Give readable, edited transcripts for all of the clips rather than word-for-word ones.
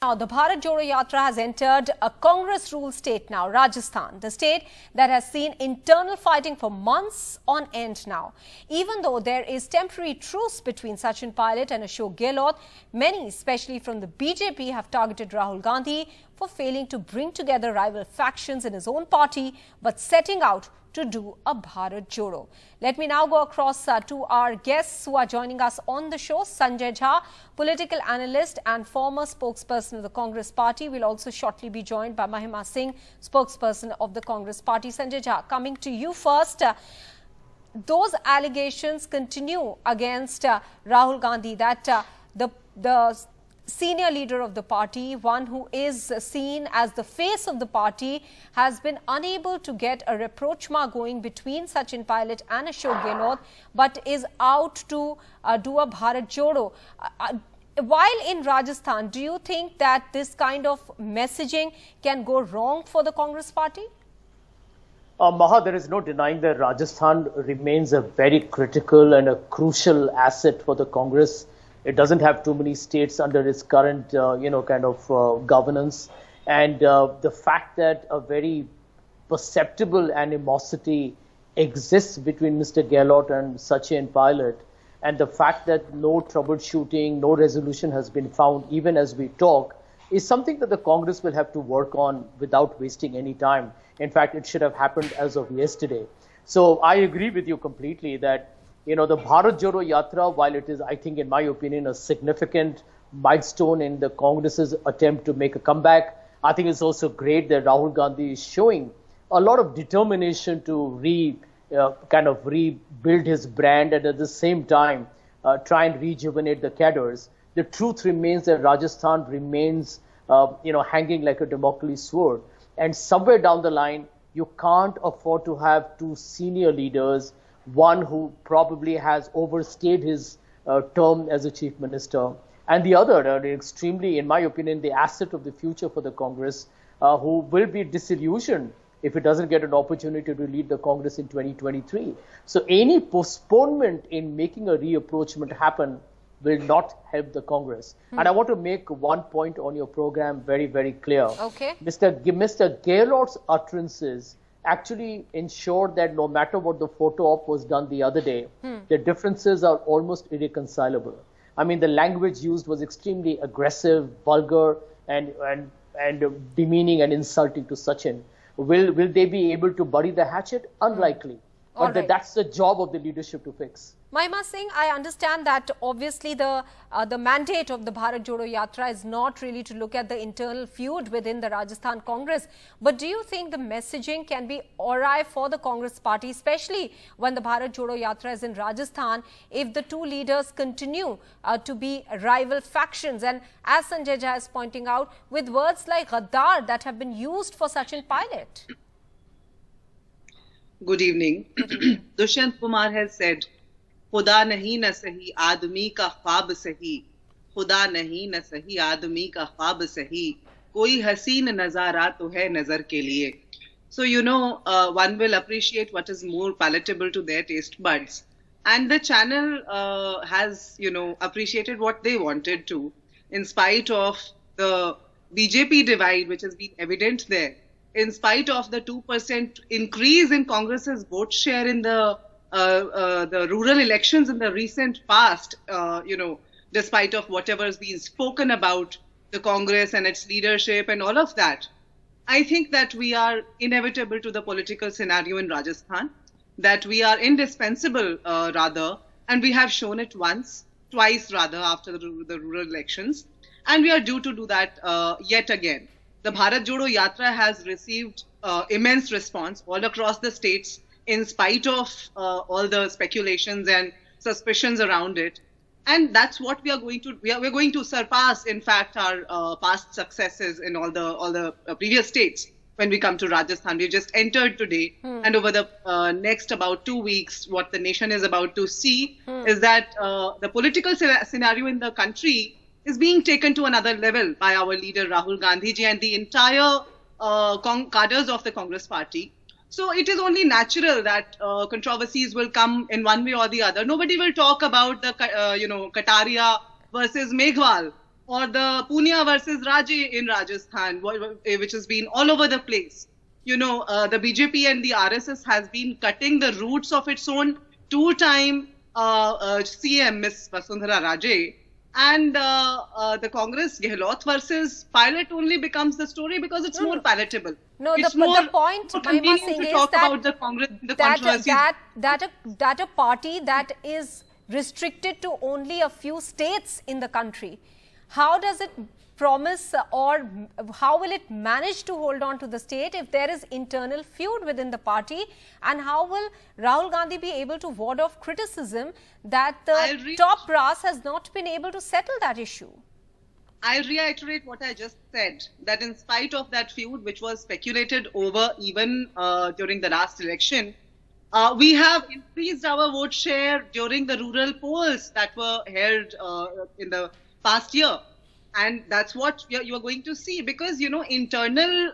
Now, the Bharat Jodo Yatra has entered a Congress-ruled state now, Rajasthan, the state that has seen internal fighting for months on end now. Even though there is temporary truce between Sachin and Ashok Gehlot, many, especially from the BJP, have targeted Rahul Gandhi for failing to bring together rival factions in his own party, but setting out to do a Bharat Jodo. Let me now go across to our guests who are joining us on the show. Sanjay Jha, political analyst and former spokesperson of the Congress party, will also shortly be joined by Mahima Singh, spokesperson of the Congress party. Sanjay Jha, coming to you first. Those allegations continue against Rahul Gandhi that the senior leader of the party, one who is seen as the face of the party, has been unable to get a rapprochement going between Sachin and Ashok Gehlot, but is out to do a Bharat Jodo. While in Rajasthan, do you think that this kind of messaging can go wrong for the Congress party? Maha, there is no denying that Rajasthan remains a very critical and a crucial asset for the Congress. It doesn't have too many states under its current, governance. And the fact that a very perceptible animosity exists between Mr. Gehlot and Sachin Pilot, and the fact that no troubleshooting, no resolution has been found, even as we talk, is something that the Congress will have to work on without wasting any time. In fact, it should have happened as of yesterday. So I agree with you completely that the Bharat Jodo Yatra, while it is, I think, in my opinion, a significant milestone in the Congress's attempt to make a comeback, I think it's also great that Rahul Gandhi is showing a lot of determination to rebuild his brand and at the same time try and rejuvenate the cadres. The truth remains that Rajasthan remains, hanging like a Damocles sword. And somewhere down the line, you can't afford to have two senior leaders, one who probably has overstayed his term as a chief minister, and the other, extremely, in my opinion, the asset of the future for the Congress, who will be disillusioned if it doesn't get an opportunity to lead the Congress in 2023. So any postponement in making a reapproachment happen will not help the Congress. And I want to make one point on your program very, very clear. Okay. Mr. Gehlot's utterances actually ensured that no matter what the photo op was done the other day, the differences are almost irreconcilable. I mean, the language used was extremely aggressive, vulgar, and demeaning and insulting to Sachin. Will they be able to bury the hatchet? Unlikely. But that's the job of the leadership to fix. Mahima Singh, I understand that obviously the mandate of the Bharat Jodo Yatra is not really to look at the internal feud within the Rajasthan Congress. But do you think the messaging can be alright for the Congress party, especially when the Bharat Jodo Yatra is in Rajasthan, if the two leaders continue to be rival factions? And as Sanjay Jha is pointing out, with words like Gaddar that have been used for Sachin Pilot. Good evening. Dushyant Kumar has said, खुदा नहीं न सही आदमी का ख्वाब सही, खुदा नहीं न सही आदमी का ख्वाब सही, कोई हसीन नजारा तो है नजर के लिए. So, one will appreciate what is more palatable to their taste buds. And the channel has, appreciated what they wanted to, in spite of the BJP divide, which has been evident there, in spite of the 2% increase in Congress's vote share in the rural elections in the recent past, despite of whatever has been spoken about the Congress and its leadership and all of that, I think that we are inevitable to the political scenario in Rajasthan, that we are indispensable rather, and we have shown it twice rather after the rural elections, and we are due to do that yet again. The Bharat Jodo Yatra has received immense response all across the states, in spite of all the speculations and suspicions around it. And that's what we are going to, we're going to surpass, in fact, our past successes in all the previous states when we come to Rajasthan. We've just entered today, and over the next about 2 weeks, what the nation is about to see is that the political scenario in the country is being taken to another level by our leader Rahul Gandhi ji and the entire cadres of the Congress party. So it is only natural that controversies will come in one way or the other. Nobody will talk about the, Kataria versus Meghwal or the Punia versus Raje in Rajasthan, which has been all over the place. You know, the BJP and the RSS has been cutting the roots of its own two-time CM, Miss Vasundhara Raje, and the Congress Gehlot versus Pilot only becomes the story because it's more palatable. No, it's the point Mahima Singh is talk that, about the Congress, the controversies. that a party that is restricted to only a few states in the country, how does it promise or how will it manage to hold on to the state if there is internal feud within the party? And how will Rahul Gandhi be able to ward off criticism that the top brass has not been able to settle that issue? I reiterate what I just said, that in spite of that feud, which was speculated over even during the last election, we have increased our vote share during the rural polls that were held in the past year. And that's what you are going to see, because, you know, internal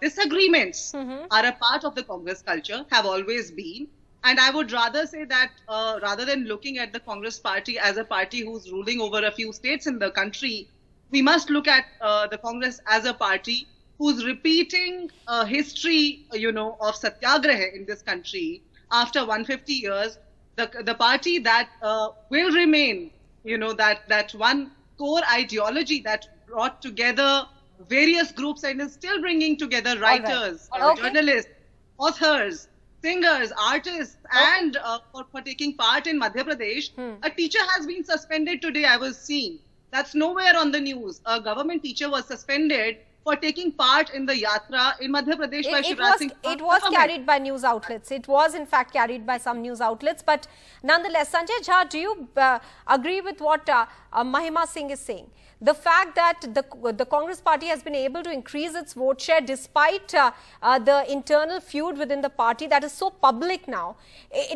disagreements are a part of the Congress culture, have always been. And I would rather say that rather than looking at the Congress party as a party who's ruling over a few states in the country, we must look at the Congress as a party who's repeating history, you know, of satyagraha in this country after 150 years. The party that will remain, you know, that one core ideology that brought together various groups and is still bringing together writers, journalists, authors, singers, artists, and for taking part in Madhya Pradesh. A teacher has been suspended today, I was seeing. That's nowhere on the news. A government teacher was suspended for taking part in the yatra in Madhya Pradesh by Shivraj Singh. It was carried by news outlets. It was in fact carried by some news outlets. But nonetheless, Sanjay Jha, do you agree with what Mahima Singh is saying? The fact that the Congress party has been able to increase its vote share despite the internal feud within the party that is so public now,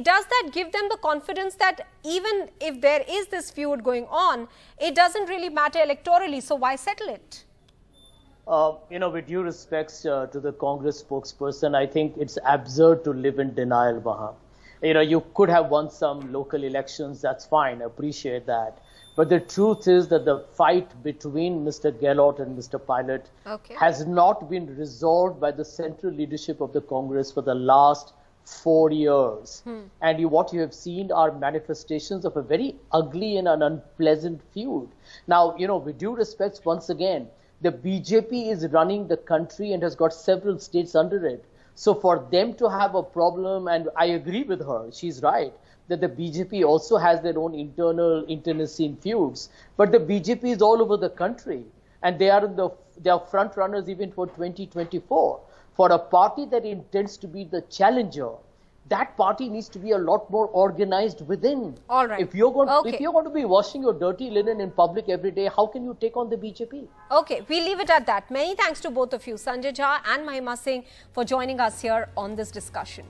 does that give them the confidence that even if there is this feud going on, it doesn't really matter electorally, so why settle it? You know, with due respects to the Congress spokesperson, I think it's absurd to live in denial, Maha. You know, you could have won some local elections, that's fine, I appreciate that. But the truth is that the fight between Mr. Gehlot and Mr. Pilot has not been resolved by the central leadership of the Congress for the last 4 years. And what you have seen are manifestations of a very ugly and an unpleasant feud. Now, you know, with due respects, once again, the BJP is running the country and has got several states under it. So for them to have a problem, and I agree with her, she's right, that the BJP also has their own internal internecine feuds. But the BJP is all over the country, and they are front runners even for 2024. For a party that intends to be the challenger, that party needs to be a lot more organized within. All right. If you're going to be washing your dirty linen in public every day, how can you take on the BJP? Okay, we'll leave it at that. Many thanks to both of you, Sanjay Jha and Mahima Singh, for joining us here on this discussion.